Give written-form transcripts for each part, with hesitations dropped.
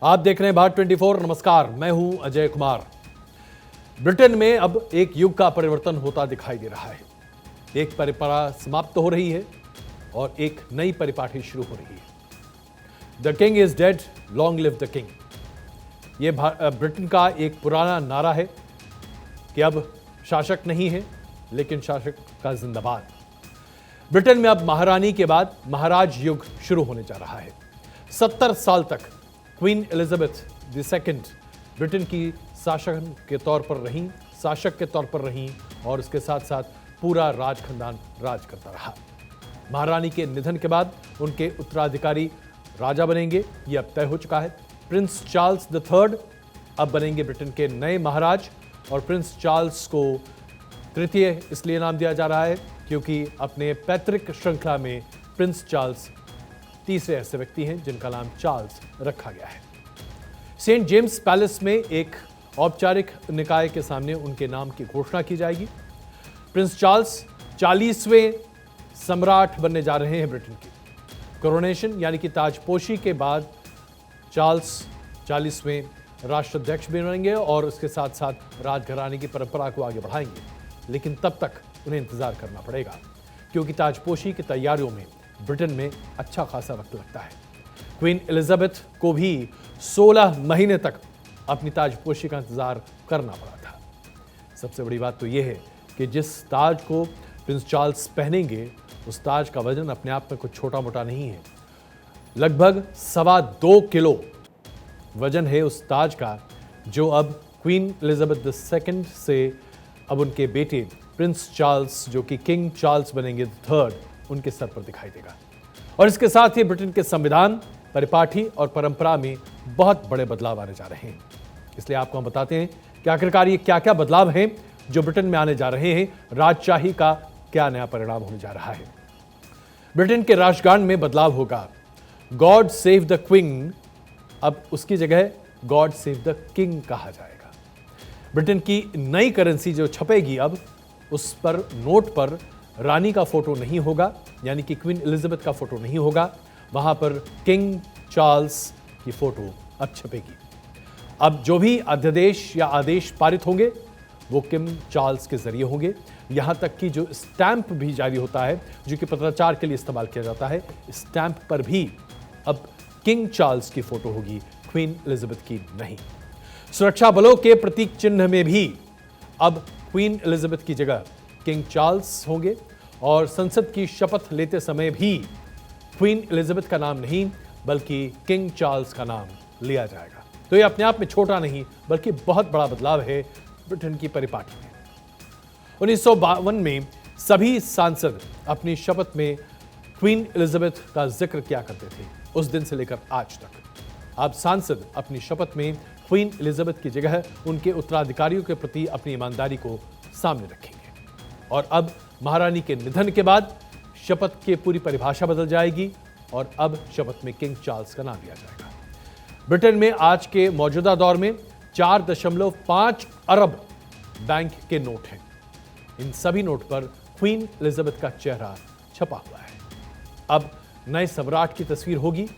आप देख रहे हैं भारत 24। नमस्कार, मैं हूं अजय कुमार। ब्रिटेन में अब एक युग का परिवर्तन होता दिखाई दे रहा है। एक परंपरा समाप्त हो रही है और एक नई परिपाटी शुरू हो रही है। The king is dead, long live the king. ये ब्रिटेन का एक पुराना नारा है कि अब शासक नहीं है, लेकिन शासक का जिंदाबाद। ब्रिटेन में अब महारानी के बाद महाराज युग शुरू होने जा रहा है। 70 साल तक क्वीन एलिजाबेथ II ब्रिटेन की शासक के तौर पर रहीं और इसके साथ साथ पूरा राज खानदान राज करता रहा। महारानी के निधन के बाद उनके उत्तराधिकारी राजा बनेंगे, ये अब तय हो चुका है। प्रिंस चार्ल्स III अब बनेंगे ब्रिटेन के नए महाराज, और प्रिंस चार्ल्स को तृतीय इसलिए नाम दिया जा रहा है क्योंकि अपने पैतृक श्रृंखला में प्रिंस चार्ल्स तीसरे ऐसे व्यक्ति हैं जिनका नाम चार्ल्स रखा गया है। सेंट जेम्स पैलेस में एक औपचारिक निकाय के सामने उनके नाम की घोषणा की जाएगी। प्रिंस चार्ल्स 40वें सम्राट बनने जा रहे हैं ब्रिटेन की। कोरोनेशन यानी कि ताजपोशी के बाद चार्ल्स 40वें राष्ट्राध्यक्ष बनेंगे और उसके साथ साथ राजघराने की परंपरा को आगे बढ़ाएंगे। लेकिन तब तक उन्हें इंतजार करना पड़ेगा क्योंकि ताजपोशी की तैयारियों में ब्रिटेन में अच्छा खासा वक्त लगता है। क्वीन एलिजाबेथ को भी 16 महीने तक अपनी ताजपोशी का इंतजार करना पड़ा था। सबसे बड़ी बात तो यह है कि जिस ताज को प्रिंस चार्ल्स पहनेंगे उस ताज का वजन अपने आप में कुछ छोटा मोटा नहीं है। लगभग 2.25 किलो वजन है उस ताज का, जो अब क्वीन एलिजाबेथ II से अब उनके बेटे प्रिंस चार्ल्स, जो कि किंग चार्ल्स बनेंगे III, उनके सर पर दिखाई देगा। और इसके साथ ही ब्रिटेन के संविधान, परिपाटी और परंपरा में बहुत बड़े बदलाव आने जा रहे हैं। इसलिए आपको हम बताते हैं कि आखिरकार ये क्या क्या बदलाव हैं जो ब्रिटेन में आने जा रहे हैं। राजशाही का क्या नया परिणाम होने जा रहा है। ब्रिटेन के राष्ट्रगान में बदलाव होगा। गॉड सेव द क्वीन, अब उसकी जगह गॉड सेव द किंग कहा जाएगा। ब्रिटेन की नई करेंसी जो छपेगी अब, उस पर नोट पर रानी का फोटो नहीं होगा, यानी कि क्वीन एलिजाबेथ का फोटो नहीं होगा। वहां पर किंग चार्ल्स की फोटो अब छपेगी। अब जो भी अध्यादेश या आदेश पारित होंगे वो किंग चार्ल्स के जरिए होंगे। यहां तक कि जो स्टैंप भी जारी होता है, जो कि पत्राचार के लिए इस्तेमाल किया जाता है, स्टैंप पर भी अब किंग चार्ल्स की फोटो होगी, क्वीन एलिजाबेथ की नहीं। सुरक्षा बलों के प्रतीक चिन्ह में भी अब क्वीन एलिजाबेथ की जगह किंग चार्ल्स होंगे, और संसद की शपथ लेते समय भी क्वीन एलिजाबेथ का नाम नहीं बल्कि किंग चार्ल्स का नाम लिया जाएगा। तो ये अपने आप में छोटा नहीं बल्कि बहुत बड़ा बदलाव है ब्रिटेन की परिपाटी में। 1952 में सभी सांसद अपनी शपथ में क्वीन एलिजाबेथ का जिक्र किया करते थे। उस दिन से लेकर आज तक अब सांसद अपनी शपथ में क्वीन एलिजाबेथ की जगह उनके उत्तराधिकारियों के प्रति अपनी ईमानदारी को सामने रखेंगे। और अब महारानी के निधन के बाद शपथ की पूरी परिभाषा बदल जाएगी और अब शपथ में किंग चार्ल्स का नाम लिया जाएगा। ब्रिटेन में आज के मौजूदा दौर में 4.5 अरब बैंक के नोट हैं। इन सभी नोट पर क्वीन एलिजाबेथ का चेहरा छपा हुआ है। अब नए सम्राट की तस्वीर होगी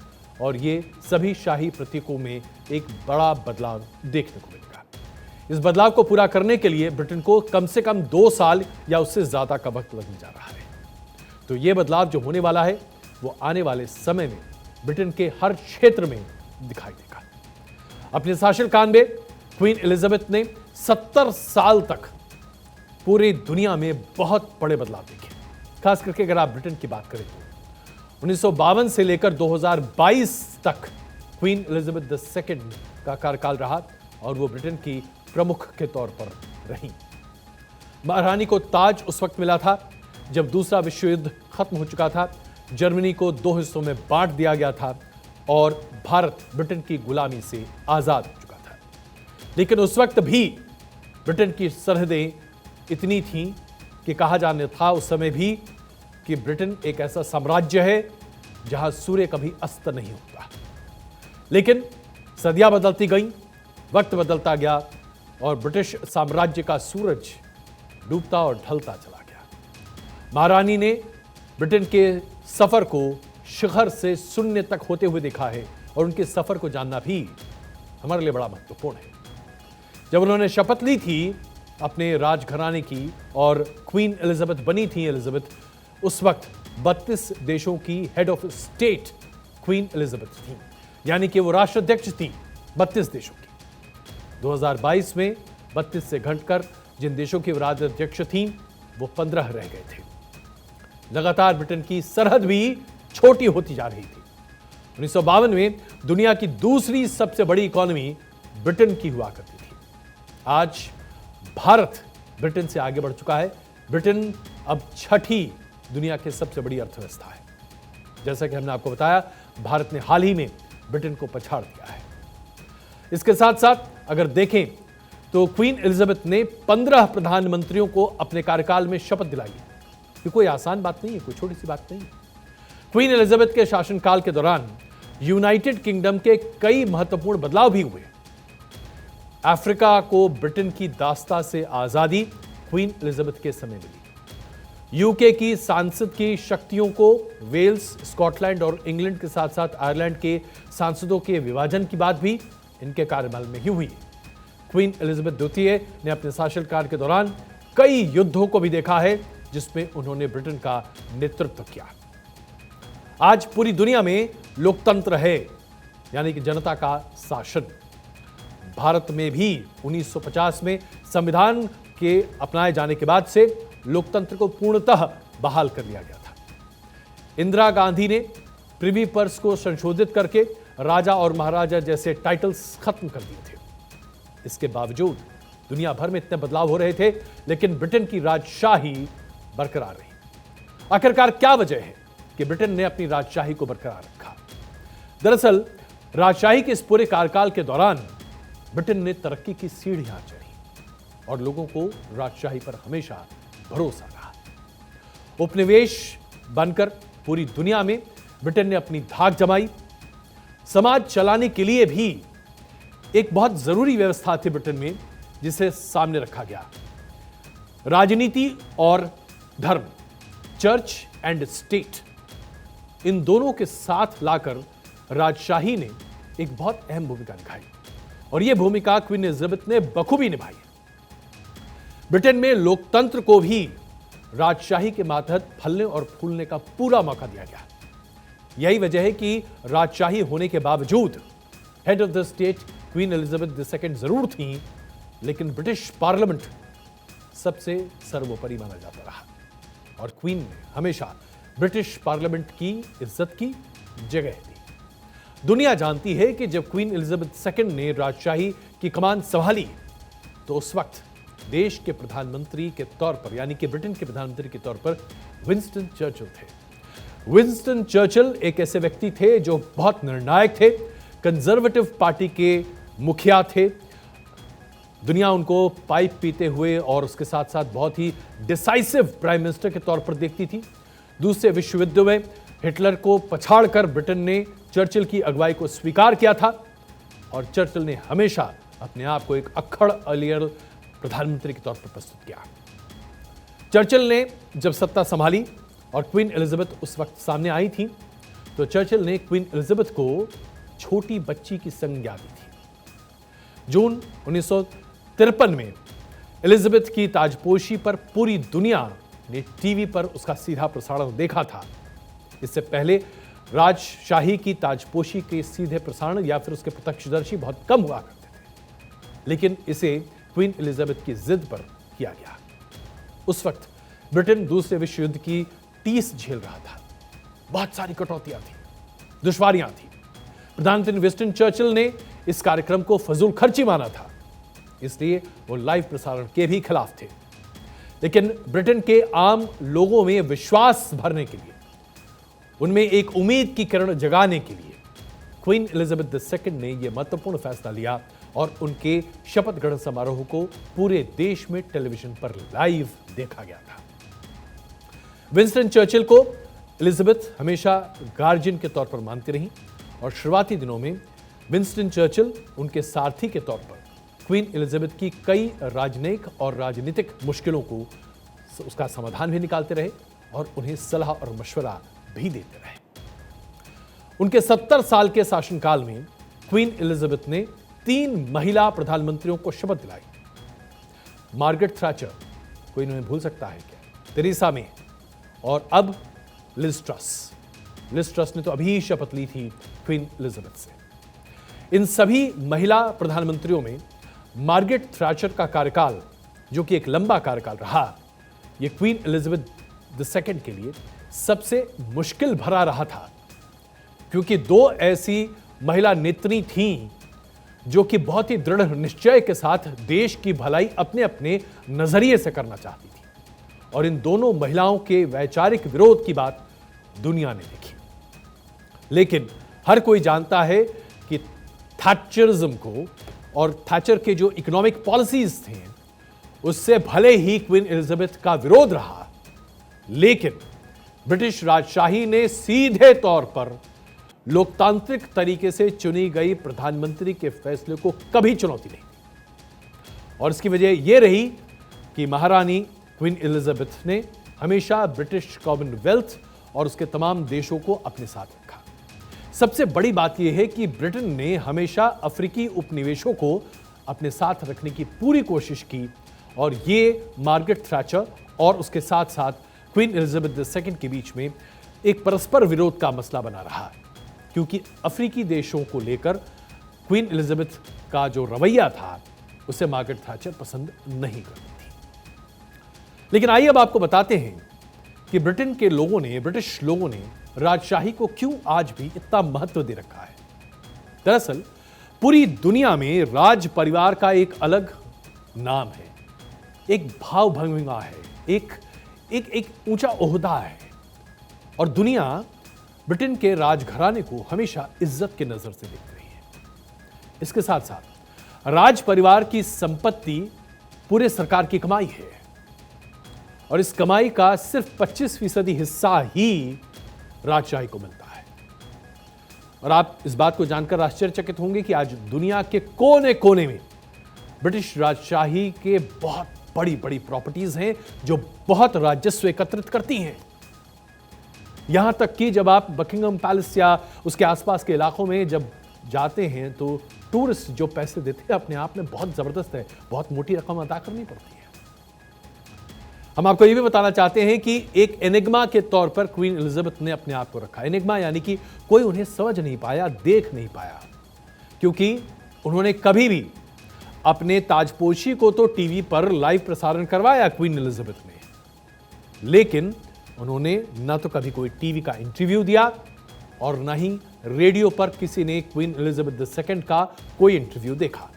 और ये सभी शाही प्रतीकों में एक बड़ा बदलाव देखने को मिलेगा। इस बदलाव को पूरा करने के लिए ब्रिटेन को कम से कम 2 साल या उससे ज्यादा का वक्त लगने जा रहा है। तो ये बदलाव जो होने वाला है वो आने वाले समय में ब्रिटेन के हर क्षेत्र में दिखाई देगा। अपने शासनकाल में क्वीन एलिजाबेथ ने 70 साल तक पूरी दुनिया में बहुत बड़े बदलाव देखे। खास करके अगर आप ब्रिटेन की बात करें तो 1952 से लेकर 2022 तक क्वीन एलिजाबेथ II का कार्यकाल रहा और वो ब्रिटेन की प्रमुख के तौर पर रहीं। महारानी को ताज उस वक्त मिला था जब दूसरा विश्व युद्ध खत्म हो चुका था, जर्मनी को 2 हिस्सों में बांट दिया गया था और भारत ब्रिटेन की गुलामी से आजाद हो चुका था। लेकिन उस वक्त भी ब्रिटेन की सरहदें इतनी थीं कि कहा जाने था उस समय भी कि ब्रिटेन एक ऐसा साम्राज्य है जहां सूर्य कभी अस्त नहीं होता। लेकिन सदियां बदलती गईं, वक्त बदलता गया और ब्रिटिश साम्राज्य का सूरज डूबता और ढलता चला गया। महारानी ने ब्रिटेन के सफर को शिखर से शून्य तक होते हुए देखा है और उनके सफर को जानना भी हमारे लिए बड़ा महत्वपूर्ण है। जब उन्होंने शपथ ली थी अपने राजघराने की और क्वीन एलिजाबेथ बनी थी एलिजाबेथ, उस वक्त 32 देशों की head of state queen Elizabeth थी, यानी कि वो राष्ट्राध्यक्ष थी 32 देशों की। 2022 में 32 से घटकर जिन देशों की राष्ट्राध्यक्ष थी वो 15 रह गए थे। लगातार ब्रिटेन की सरहद भी छोटी होती जा रही थी। 1952 में दुनिया की दूसरी सबसे बड़ी इकोनॉमी ब्रिटेन की हुआ करती थी। आज भारत ब्रिटेन से आगे बढ़ चुका है। ब्रिटेन अब छठी दुनिया की सबसे बड़ी अर्थव्यवस्था है। जैसा कि हमने आपको बताया, भारत ने हाल ही में ब्रिटेन को पछाड़ दिया है। इसके साथ साथ अगर देखें तो क्वीन एलिजाबेथ ने 15 प्रधानमंत्रियों को अपने कार्यकाल में शपथ दिलाई है। ये कोई आसान बात नहीं है, कोई छोटी सी बात नहीं है। क्वीन एलिजाबेथ के शासनकाल के दौरान यूनाइटेड किंगडम के कई महत्वपूर्ण बदलाव भी हुए। अफ्रीका को ब्रिटेन की दास्ता से आजादी क्वीन एलिजाबेथ के समय मिली। यूके की सांसद की शक्तियों को वेल्स, स्कॉटलैंड और इंग्लैंड के साथ साथ आयरलैंड के सांसदों के विभाजन की बात भी इनके कार्यकाल में ही हुई। क्वीन एलिजाबेथ द्वितीय ने अपने शासनकाल के दौरान कई युद्धों को भी देखा है जिसमें उन्होंने ब्रिटेन का नेतृत्व किया। आज पूरी दुनिया में लोकतंत्र है, यानी कि जनता का शासन। भारत में भी 1950 में संविधान के अपनाए जाने के बाद से लोकतंत्र को पूर्णतः बहाल कर लिया गया था। इंदिरा गांधी ने प्रिवी पर्स को संशोधित करके राजा और महाराजा जैसे टाइटल्स खत्म कर दिए थे। इसके बावजूद दुनिया भर में इतने बदलाव हो रहे थे, लेकिन ब्रिटेन की राजशाही बरकरार रही। आखिरकार क्या वजह है कि ब्रिटेन ने अपनी राजशाही को बरकरार रखा? दरअसल राजशाही के इस पूरे कार्यकाल के दौरान ब्रिटेन ने तरक्की की सीढ़ियां चढ़ी और लोगों को राजशाही पर हमेशा भरोसा रहा। उपनिवेश बनकर पूरी दुनिया में ब्रिटेन ने अपनी धाक जमाई। समाज चलाने के लिए भी एक बहुत जरूरी व्यवस्था थी ब्रिटेन में, जिसे सामने रखा गया। राजनीति और धर्म, चर्च एंड स्टेट, इन दोनों के साथ लाकर राजशाही ने एक बहुत अहम भूमिका निभाई और यह भूमिका क्वीन एलिजाबेथ ने बखूबी निभाई। ब्रिटेन में लोकतंत्र को भी राजशाही के मातहत फलने और फूलने का पूरा मौका दिया गया। यही वजह है कि राजशाही होने के बावजूद head of the state queen Elizabeth II जरूर थी, लेकिन ब्रिटिश पार्लियामेंट सबसे सर्वोपरि माना जाता रहा और क्वीन ने हमेशा ब्रिटिश पार्लियामेंट की इज्जत की जगह दी। दुनिया जानती है कि जब क्वीन एलिजाबेथ II ने राजशाही की कमान संभाली तो उस वक्त देश के प्रधानमंत्री के तौर पर, यानी कि ब्रिटेन के प्रधानमंत्री के तौर पर विंस्टन चर्चिल थे। विंस्टन चर्चिल एक ऐसे व्यक्ति थे जो बहुत निर्णायक थे, कंजर्वेटिव पार्टी के मुखिया थे। दुनिया उनको पाइप पीते हुए और उसके साथ साथ बहुत ही डिसाइसिव प्राइम मिनिस्टर के तौर पर देखती थी। दूसरे विश्व युद्ध में हिटलर को पछाड़कर ब्रिटेन ने चर्चिल की अगुवाई को स्वीकार किया था और चर्चिल ने हमेशा अपने आप को एक अक्खड़ अलियल प्रधानमंत्री के तौर पर प्रस्तुत किया। चर्चिल ने जब सत्ता संभाली और क्वीन एलिजाबेथ उस वक्त सामने आई थी, तो चर्चिल ने क्वीन एलिजाबेथ को छोटी बच्ची की संज्ञा दी थी। जून 1953 में एलिजाबेथ की ताजपोशी पर पूरी दुनिया ने टीवी पर उसका सीधा प्रसारण देखा था। इससे पहले राजशाही की ताजपोशी के सीधे प्रसारण या फिर उसके प्रत्यक्षदर्शी बहुत कम हुआ करते थे, लेकिन इसे क्वीन एलिजाबेथ की जिद पर किया गया। उस वक्त ब्रिटेन दूसरे विश्व युद्ध की 30 झेल रहा था। बहुत सारी कटौतियां थी, दुश्वारियां थी। प्रधानमंत्री विंस्टन चर्चिल ने इस कार्यक्रम को फजूल खर्ची माना था, इसलिए वो लाइव प्रसारण के भी खिलाफ थे। लेकिन ब्रिटेन के आम लोगों में विश्वास भरने के लिए, उनमें एक उम्मीद की किरण जगाने के लिए क्वीन एलिजाबेथ II ने यह महत्वपूर्ण फैसला लिया और उनके शपथ ग्रहण समारोह को पूरे देश में टेलीविजन पर लाइव देखा गया था। विंस्टन चर्चिल को एलिजाबेथ हमेशा गार्जियन के तौर पर मानती रही और शुरुआती दिनों में विंस्टन चर्चिल उनके सारथी के तौर पर क्वीन एलिजाबेथ की कई राजनयिक और राजनीतिक मुश्किलों को उसका समाधान भी निकालते रहे और उन्हें सलाह और मशवरा भी देते रहे। उनके 70 साल के शासनकाल में क्वीन एलिजाबेथ ने 3 महिला प्रधानमंत्रियों को शपथ दिलाई। मार्गरेट थैचर, कोई इन्हें भूल सकता है क्या? तेरेसा मे और अब लिज ट्रस। लिज ट्रस ने तो अभी शपथ ली थी क्वीन एलिजाबेथ से। इन सभी महिला प्रधानमंत्रियों में मार्गरेट थैचर का कार्यकाल, जो कि एक लंबा कार्यकाल रहा, यह क्वीन एलिजाबेथ II के लिए सबसे मुश्किल भरा रहा था, क्योंकि 2 ऐसी महिला नेत्री थीं जो कि बहुत ही दृढ़ निश्चय के साथ देश की भलाई अपने अपने नजरिए से करना चाहती थी, और इन दोनों महिलाओं के वैचारिक विरोध की बात दुनिया ने देखी। लेकिन हर कोई जानता है कि थैचरिज्म को और थैचर के जो इकोनॉमिक पॉलिसीज थे उससे भले ही क्वीन एलिजाबेथ का विरोध रहा, लेकिन ब्रिटिश राजशाही ने सीधे तौर पर लोकतांत्रिक तरीके से चुनी गई प्रधानमंत्री के फैसले को कभी चुनौती नहीं दी। और इसकी वजह यह रही कि महारानी क्वीन एलिजाबेथ ने हमेशा ब्रिटिश कॉमनवेल्थ और उसके तमाम देशों को अपने साथ रखा। सबसे बड़ी बात यह है कि ब्रिटेन ने हमेशा अफ्रीकी उपनिवेशों को अपने साथ रखने की पूरी कोशिश की, और ये मार्गरेट थैचर और उसके साथ साथ क्वीन एलिजाबेथ II के बीच में एक परस्पर विरोध का मसला बना रहा, क्योंकि अफ्रीकी देशों को लेकर क्वीन एलिजाबेथ का जो रवैया था उसे मार्गरेट थैचर पसंद नहीं करती थी। लेकिन आइए अब आपको बताते हैं कि ब्रिटेन के लोगों ने, ब्रिटिश लोगों ने राजशाही को क्यों आज भी इतना महत्व दे रखा है। दरअसल पूरी दुनिया में राज परिवार का एक अलग नाम है, एक भाव भंगिमा है, एक ऊंचा ओहदा है, और दुनिया ब्रिटेन के राजघराने को हमेशा इज्जत की नजर से देख रही है। इसके साथ साथ राज परिवार की संपत्ति पूरे सरकार की कमाई है, और इस कमाई का सिर्फ 25% हिस्सा ही राजशाही को मिलता है। और आप इस बात को जानकर आश्चर्यचकित होंगे कि आज दुनिया के कोने कोने में ब्रिटिश राजशाही के बहुत बड़ी बड़ी प्रॉपर्टीज हैं जो बहुत राजस्व एकत्रित करती हैं। यहां तक कि जब आप बकिंगम पैलेस या उसके आसपास के इलाकों में जब जाते हैं तो टूरिस्ट जो पैसे देते हैं अपने आप में बहुत जबरदस्त है, बहुत मोटी रकम अदा करनी पड़ती है। हम आपको यह भी बताना चाहते हैं कि एक एनिग्मा के तौर पर क्वीन एलिजाबेथ ने अपने आप को रखा। एनिग्मा यानी कि कोई उन्हें समझ नहीं पाया, देख नहीं पाया, क्योंकि उन्होंने कभी भी अपने ताजपोशी को तो टीवी पर लाइव प्रसारण करवाया क्वीन एलिजाबेथ ने, लेकिन उन्होंने न तो कभी कोई टीवी का इंटरव्यू दिया और न ही रेडियो पर किसी ने क्वीन एलिजाबेथ II का कोई इंटरव्यू देखा।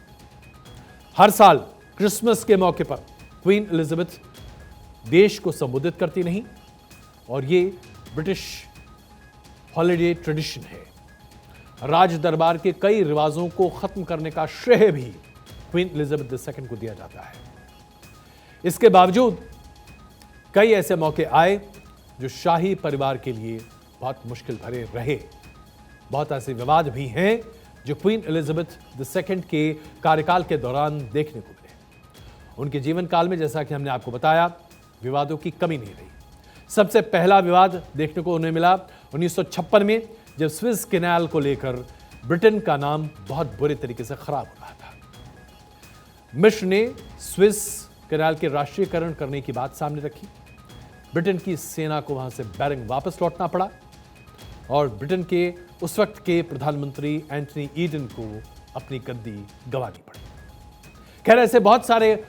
हर साल क्रिसमस के मौके पर क्वीन एलिजाबेथ देश को संबोधित करती नहीं, और ये ब्रिटिश हॉलिडे ट्रेडिशन है। राज दरबार के कई रिवाजों को खत्म करने का श्रेय भी क्वीन एलिजाबेथ II को दिया जाता है। इसके बावजूद कई ऐसे मौके आए जो शाही परिवार के लिए बहुत मुश्किल भरे रहे। बहुत ऐसे विवाद भी हैं जो क्वीन एलिजाबेथ II के कार्यकाल के दौरान देखने को मिले। उनके जीवन काल में, जैसा कि हमने आपको बताया, विवादों की कमी नहीं रही। सबसे पहला विवाद देखने को उन्हें मिला 1956 में, जब स्विस कैनाल को लेकर ब्रिटेन का नाम बहुत बुरे तरीके से खराब हो रहा था। मिस्र ने स्विस कैनाल के राष्ट्रीयकरण करने की बात सामने रखी। ब्रिटेन की सेना को वहां से बैरिंग वापस लौटना पड़ा, और ब्रिटेन के उस वक्त के प्रधानमंत्री एंटनी ईडन को अपनी गद्दी गंवानी पड़ी। खैर, ऐसे बहुत सारे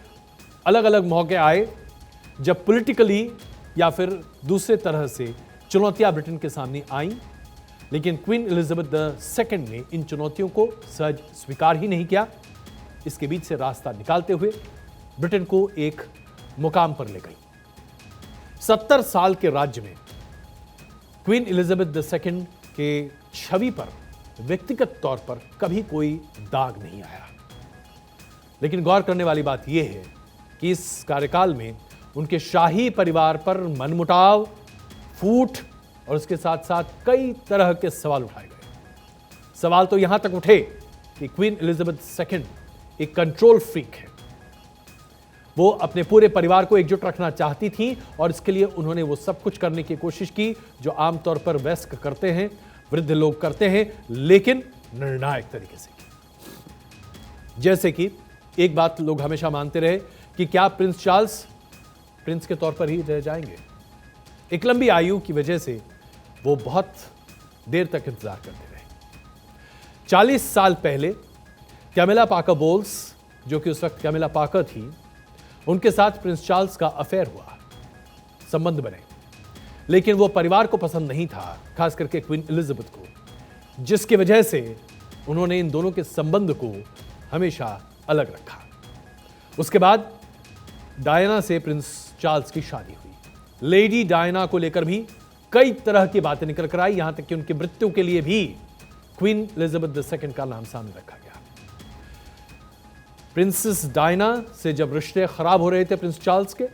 अलग अलग मौके आए जब पॉलिटिकली या फिर दूसरे तरह से चुनौतियां ब्रिटेन के सामने आईं, लेकिन क्वीन एलिजाबेथ II ने इन चुनौतियों को सहज स्वीकार ही नहीं किया। इसके बीच से रास्ता निकालते हुए ब्रिटेन को एक मुकाम पर ले गई। 70 साल के राज्य में क्वीन एलिजाबेथ II के छवि पर व्यक्तिगत तौर पर कभी कोई दाग नहीं आया। लेकिन गौर करने वाली बात यह है कि इस कार्यकाल में उनके शाही परिवार पर मनमुटाव, फूट और उसके साथ साथ कई तरह के सवाल उठाए गए। सवाल तो यहां तक उठे कि क्वीन एलिजाबेथ II एक कंट्रोल फ्रीक है। वो अपने पूरे परिवार को एकजुट रखना चाहती थी, और इसके लिए उन्होंने वो सब कुछ करने की कोशिश की जो आमतौर पर वयस्क करते हैं, वृद्ध लोग करते हैं, लेकिन निर्णायक तरीके से की। जैसे कि एक बात लोग हमेशा मानते रहे कि क्या प्रिंस चार्ल्स प्रिंस के तौर पर ही रह जाएंगे। एक लंबी आयु की वजह से वो बहुत देर तक इंतजार करते रहे। 40 साल पहले कैमिला पाकर बोल्स, जो कि उस वक्त कैमिला पाकर थी, उनके साथ प्रिंस चार्ल्स का अफेयर हुआ, संबंध बने, लेकिन वो परिवार को पसंद नहीं था, खास करके क्वीन एलिजाबेथ को, जिसकी वजह से उन्होंने इन दोनों के संबंध को हमेशा अलग रखा। उसके बाद डायना से प्रिंस चार्ल्स की शादी हुई। लेडी डायना को लेकर भी कई तरह की बातें निकल कर आई, यहां तक कि उनकी मृत्यु के लिए भी क्वीन एलिजाबेथ II का नाम सामने रखा गया। प्रिंसेस डायना से जब रिश्ते खराब हो रहे थे प्रिंस चार्ल्स के,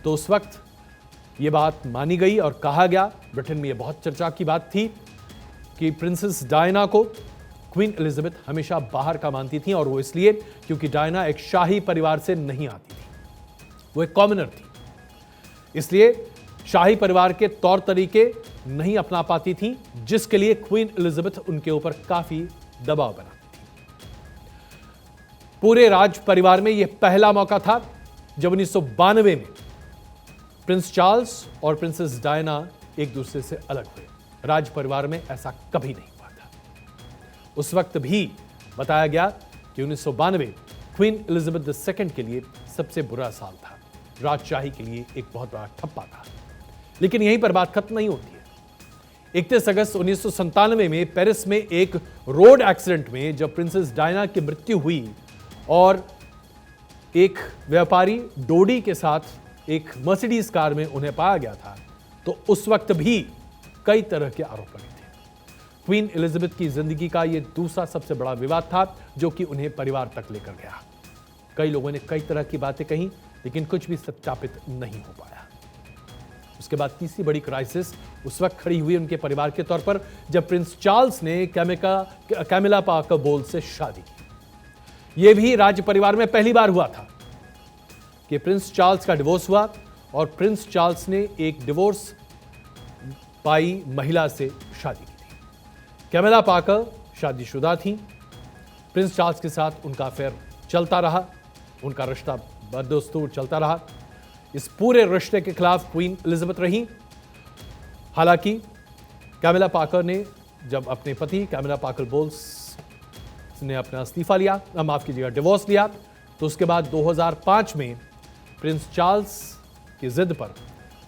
तो उस वक्त यह बात मानी गई और कहा गया, ब्रिटेन में यह बहुत चर्चा की बात थी कि प्रिंसेस डायना को क्वीन एलिजाबेथ हमेशा बाहर का मानती थी, और वो इसलिए क्योंकि डायना एक शाही परिवार से नहीं आती थी, वो एक कॉमनर थी, इसलिए शाही परिवार के तौर तरीके नहीं अपना पाती थी, जिसके लिए क्वीन एलिजाबेथ उनके ऊपर काफी दबाव बनाती थी। पूरे राज परिवार में यह पहला मौका था जब 1992 में प्रिंस चार्ल्स और प्रिंसेस डायना एक दूसरे से अलग हुए। राज परिवार में ऐसा कभी नहीं हुआ था। उस वक्त भी बताया गया कि 1992 क्वीन एलिजाबेथ II के लिए सबसे बुरा साल था, राजशाही के लिए एक बहुत बड़ा ठप्पा था। लेकिन यहीं पर बात खत्म नहीं होती है। 31 अगस्त 1997 में पेरिस में एक रोड एक्सीडेंट में जब प्रिंसेस डायना की मृत्यु हुई और एक व्यापारी डोडी के साथ एक मर्सिडीज कार में उन्हें पाया गया था, तो उस वक्त भी कई तरह के आरोप लगे थे। क्वीन एलिजाबेथ की जिंदगी का यह दूसरा सबसे बड़ा विवाद था, जो कि उन्हें परिवार तक लेकर गया। कई लोगों ने कई तरह की बातें कही, लेकिन कुछ भी सत्यापित नहीं हो पाया। उसके बाद तीसरी बड़ी क्राइसिस उस वक्त खड़ी हुई उनके परिवार के तौर पर, जब प्रिंस चार्ल्स ने कैमिला पाकर बोल्स से शादी की। यह भी राज परिवार में पहली बार हुआ था कि प्रिंस चार्ल्स का डिवोर्स हुआ, और प्रिंस चार्ल्स ने एक डिवोर्स पाई महिला से शादी की थी। कैमिला पाकर शादीशुदा थी। प्रिंस चार्ल्स के साथ उनका अफेयर चलता रहा, उनका रिश्ता बदस्तूर चलता रहा। इस पूरे रिश्ते के खिलाफ क्वीन एलिजाबेथ रही। हालांकि कैमिला पाकर ने जब अपने पति कैमिला पाकर बोल्स ने अपना इस्तीफा लिया, माफ कीजिएगा, डिवोर्स लिया, तो उसके बाद 2005 में प्रिंस चार्ल्स की जिद पर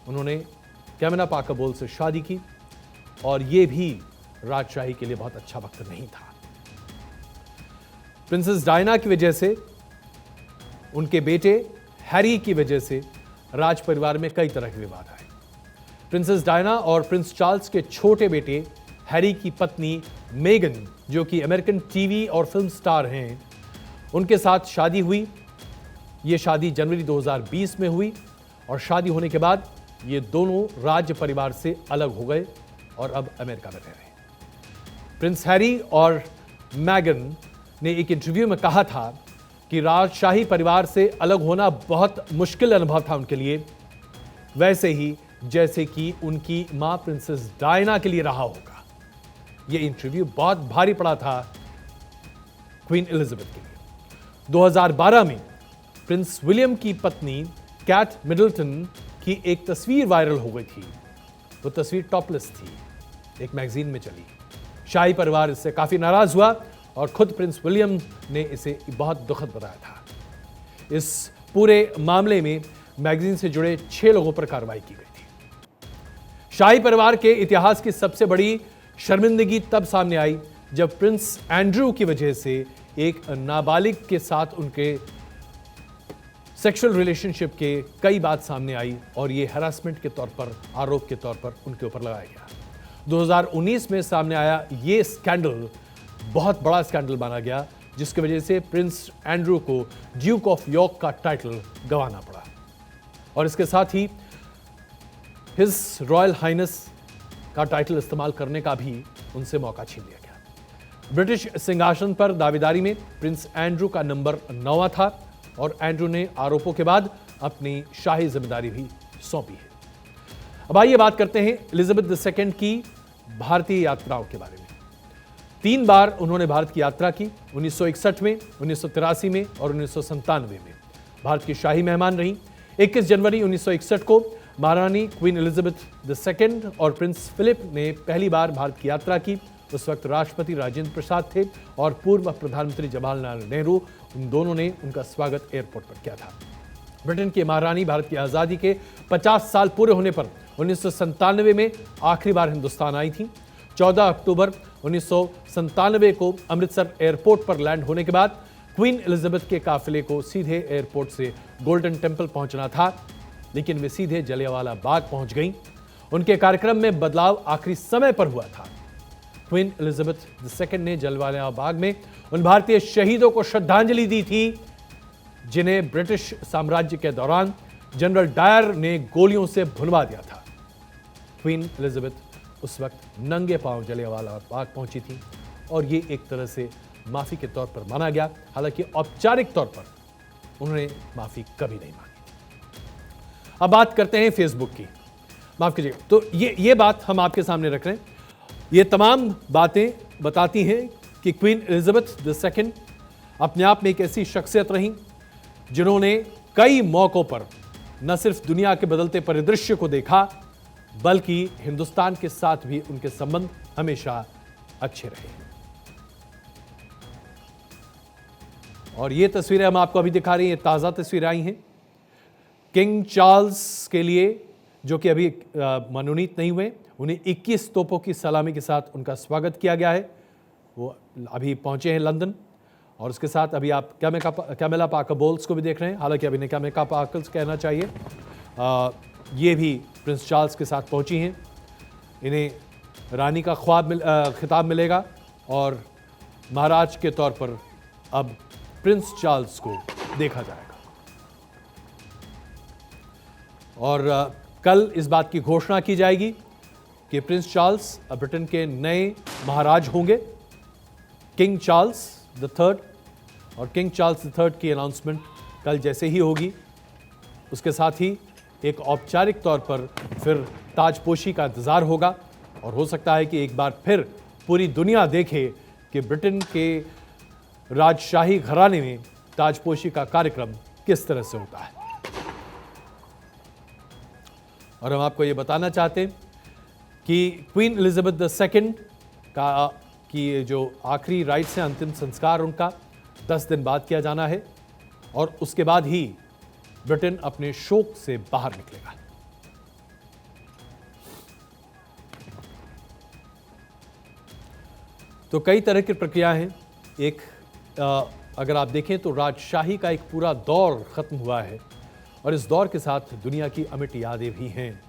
उन्होंने कैमिला पाकर बोल्स से शादी की, और यह भी राजशाही के लिए बहुत अच्छा वक्त नहीं था। प्रिंसेस डायना की वजह से, उनके बेटे हैरी की वजह से राज परिवार में कई तरह के विवाद आए। प्रिंसेस डायना और प्रिंस चार्ल्स के छोटे बेटे हैरी की पत्नी मेगन, जो कि अमेरिकन टीवी और फिल्म स्टार हैं, उनके साथ शादी हुई। यह शादी जनवरी 2020 में हुई, और शादी होने के बाद ये दोनों राज्य परिवार से अलग हो गए और अब अमेरिका में रह रहे हैं। प्रिंस हैरी और मैगन ने एक इंटरव्यू में कहा था कि राजशाही परिवार से अलग होना बहुत मुश्किल अनुभव था उनके लिए, वैसे ही जैसे कि उनकी मां प्रिंसेस डायना के लिए रहा होगा। यह इंटरव्यू बहुत भारी पड़ा था क्वीन एलिजाबेथ के लिए। 2012 में प्रिंस विलियम की पत्नी कैट मिडल्टन की एक तस्वीर वायरल हो गई थी। वो तस्वीर टॉपलेस थी, एक मैगजीन में चली। शाही परिवार इससे काफी नाराज हुआ, और खुद प्रिंस विलियम ने इसे बहुत दुखद बताया था। इस पूरे मामले में मैगजीन से जुड़े 6 लोगों पर कार्रवाई की गई थी। शाही परिवार के इतिहास की सबसे बड़ी शर्मिंदगी तब सामने आई जब प्रिंस एंड्रू की वजह से एक नाबालिग के साथ उनके सेक्सुअल रिलेशनशिप के कई बात सामने आई, और ये हैरासमेंट के तौर पर, आरोप के तौर पर उनके ऊपर लगाया गया। 2019 में सामने आया ये स्कैंडल बहुत बड़ा स्कैंडल माना गया, जिसकी वजह से प्रिंस एंड्रू को ड्यूक ऑफ यॉर्क का टाइटल गंवाना पड़ा, और इसके साथ ही हिज रॉयल हाइनेस का टाइटल इस्तेमाल करने का भी उनसे मौका छीन लिया गया। ब्रिटिश सिंहासन पर दावेदारी में प्रिंस एंड्रू का नंबर 9वां था, और एंड्रू ने आरोपों के बाद अपनी शाही जिम्मेदारी भी सौंपी है। अब आइए बात करते हैं एलिजाबेथ II की भारतीय यात्राओं के बारे में। 3 बार उन्होंने भारत की यात्रा की, 1961 में, 1983 में और 1997 में भारत की शाही मेहमान रहीं। 21 जनवरी 1961 को महारानी क्वीन एलिजाबेथ II और प्रिंस फिलिप ने पहली बार भारत की यात्रा की। उस वक्त राष्ट्रपति राजेंद्र प्रसाद थे और पूर्व प्रधानमंत्री जवाहरलाल नेहरू, उन दोनों ने उनका स्वागत एयरपोर्ट पर किया था। ब्रिटेन की महारानी भारत की आज़ादी के 50 साल पूरे होने पर 1997 में आखिरी बार हिंदुस्तान आई थी। 14 अक्टूबर 1997 को अमृतसर एयरपोर्ट पर लैंड होने के बाद क्वीन एलिजाबेथ के काफिले को सीधे एयरपोर्ट से गोल्डन टेम्पल पहुंचना था, लेकिन वे सीधे जलियांवाला बाग पहुंच गईं। उनके कार्यक्रम में बदलाव आखिरी समय पर हुआ था। क्वीन एलिजाबेथ II ने जलियांवाला बाग में उन भारतीय शहीदों को श्रद्धांजलि दी थी जिन्हें ब्रिटिश साम्राज्य के दौरान जनरल डायर ने गोलियों से भुनवा दिया था। क्वीन एलिजाबेथ उस वक्त नंगे पांव जलियांवाला बाग पहुंची थी और ये एक तरह से माफी के तौर पर माना गया, हालांकि औपचारिक तौर पर उन्होंने माफी कभी नहीं मांगी। अब बात करते हैं फेसबुक की। माफ कीजिएगा, तो ये बात हम आपके सामने रख रहे हैं। ये तमाम बातें बताती हैं कि क्वीन एलिजाबेथ II अपने आप में एक ऐसी शख्सियत रहीं जिन्होंने कई मौकों पर न सिर्फ दुनिया के बदलते परिदृश्य को देखा, बल्कि हिंदुस्तान के साथ भी उनके संबंध हमेशा अच्छे रहे। और ये तस्वीरें हम आपको अभी दिखा रहे हैं, ये ताज़ा तस्वीरें आई हैं किंग चार्ल्स के लिए, जो कि अभी मनोनीत नहीं हुए। उन्हें 21 तोपों की सलामी के साथ उनका स्वागत किया गया है। वो अभी पहुंचे हैं लंदन, और उसके साथ अभी आप कैमिला पार्कर बोल्स को भी देख रहे हैं। हालांकि अभी कैमिला पार्कर कहना चाहिए, ये भी प्रिंस चार्ल्स के साथ पहुंची हैं। इन्हें रानी का खिताब मिलेगा और महाराज के तौर पर अब प्रिंस चार्ल्स को देखा जाएगा। और कल इस बात की घोषणा की जाएगी कि प्रिंस चार्ल्स ब्रिटेन के नए महाराज होंगे, किंग चार्ल्स III। और किंग चार्ल्स III की अनाउंसमेंट कल जैसे ही होगी, उसके साथ ही एक औपचारिक तौर पर फिर ताजपोशी का इंतजार होगा। और हो सकता है कि एक बार फिर पूरी दुनिया देखे कि ब्रिटेन के राजशाही घराने में ताजपोशी का कार्यक्रम किस तरह से होता है। और हम आपको ये बताना चाहते हैं कि क्वीन एलिजाबेथ II की जो आखिरी राइट्स हैं, अंतिम संस्कार उनका 10 दिन बाद किया जाना है और उसके बाद ही ब्रिटेन अपने शोक से बाहर निकलेगा। तो कई तरह की प्रक्रियाएं हैं। एक अगर आप देखें तो राजशाही का एक पूरा दौर खत्म हुआ है और इस दौर के साथ दुनिया की अमिट यादें भी हैं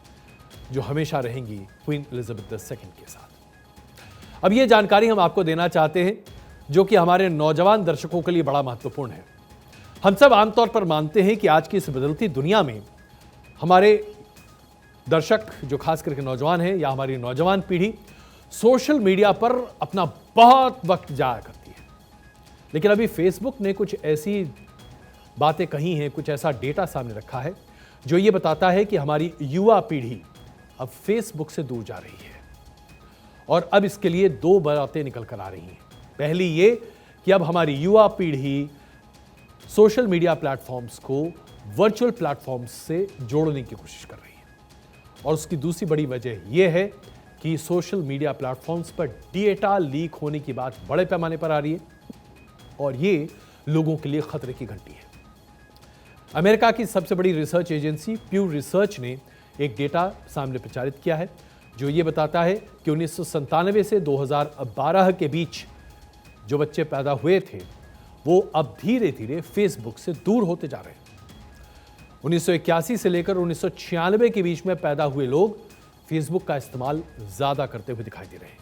जो हमेशा रहेंगी क्वीन एलिजाबेथ II के साथ। अब ये जानकारी हम आपको देना चाहते हैं जो कि हमारे नौजवान दर्शकों के लिए बड़ा महत्वपूर्ण है। हम सब आमतौर पर मानते हैं कि आज की इस बदलती दुनिया में हमारे दर्शक जो खास करके नौजवान हैं या हमारी नौजवान पीढ़ी सोशल मीडिया पर अपना बहुत वक्त जाया करती है। लेकिन अभी फेसबुक ने कुछ ऐसी बातें कही हैं, कुछ ऐसा डेटा सामने रखा है जो ये बताता है कि हमारी युवा पीढ़ी अब फेसबुक से दूर जा रही है। और अब इसके लिए 2 बातें निकल कर आ रही हैं। पहली ये कि अब हमारी युवा पीढ़ी सोशल मीडिया प्लेटफॉर्म्स को वर्चुअल प्लेटफॉर्म्स से जोड़ने की कोशिश कर रही है। और उसकी दूसरी बड़ी वजह यह है कि सोशल मीडिया प्लेटफॉर्म्स पर डेटा लीक होने की बात बड़े पैमाने पर आ रही है और ये लोगों के लिए खतरे की घंटी है। अमेरिका की सबसे बड़ी रिसर्च एजेंसी प्यू रिसर्च ने एक डेटा सामने प्रचारित किया है जो ये बताता है कि 1997 से 2012 के बीच जो बच्चे पैदा हुए थे वो अब धीरे धीरे फेसबुक से दूर होते जा रहे हैं। 1981 से लेकर 1996 के बीच में पैदा हुए लोग फेसबुक का इस्तेमाल ज्यादा करते हुए दिखाई दे रहे हैं।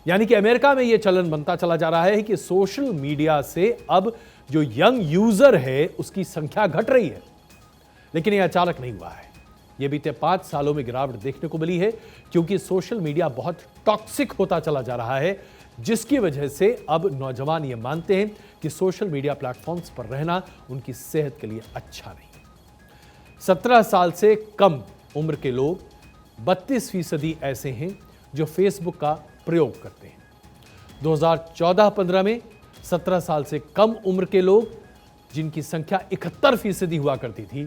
यानी कि अमेरिका में यह चलन बनता चला जा रहा है कि सोशल मीडिया से अब जो यंग यूजर है उसकी संख्या घट रही है। लेकिन यह अचानक नहीं हुआ है, यह बीते 5 सालों में गिरावट देखने को मिली है क्योंकि सोशल मीडिया बहुत टॉक्सिक होता चला जा रहा है, जिसकी वजह से अब नौजवान ये मानते हैं कि सोशल मीडिया प्लेटफॉर्म्स पर रहना उनकी सेहत के लिए अच्छा नहीं है। 17 साल से कम उम्र के लोग 32% ऐसे हैं जो फेसबुक का प्रयोग करते हैं। 2014-15 में 17 साल से कम उम्र के लोग, जिनकी संख्या 71% हुआ करती थी,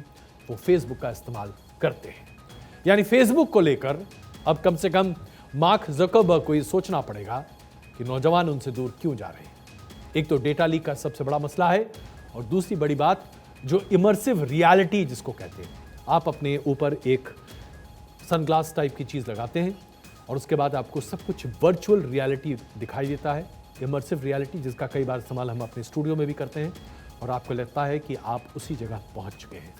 वो फेसबुक का इस्तेमाल करते हैं। यानी फेसबुक को लेकर अब कम से कम मार्क ज़करबर्ग को ये सोचना पड़ेगा कि नौजवान उनसे दूर क्यों जा रहे हैं। एक तो डेटा लीक का सबसे बड़ा मसला है, और दूसरी बड़ी बात जो इमर्सिव रियलिटी जिसको कहते हैं, आप अपने ऊपर एक सनग्लास टाइप की चीज़ लगाते हैं और उसके बाद आपको सब कुछ वर्चुअल रियलिटी दिखाई देता है, इमर्सिव रियलिटी, जिसका कई बार इस्तेमाल हम अपने स्टूडियो में भी करते हैं और आपको लगता है कि आप उसी जगह पहुंच चुके हैं।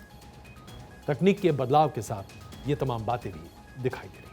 तकनीक के बदलाव के साथ ये तमाम बातें भी दिखाई दे रही हैं।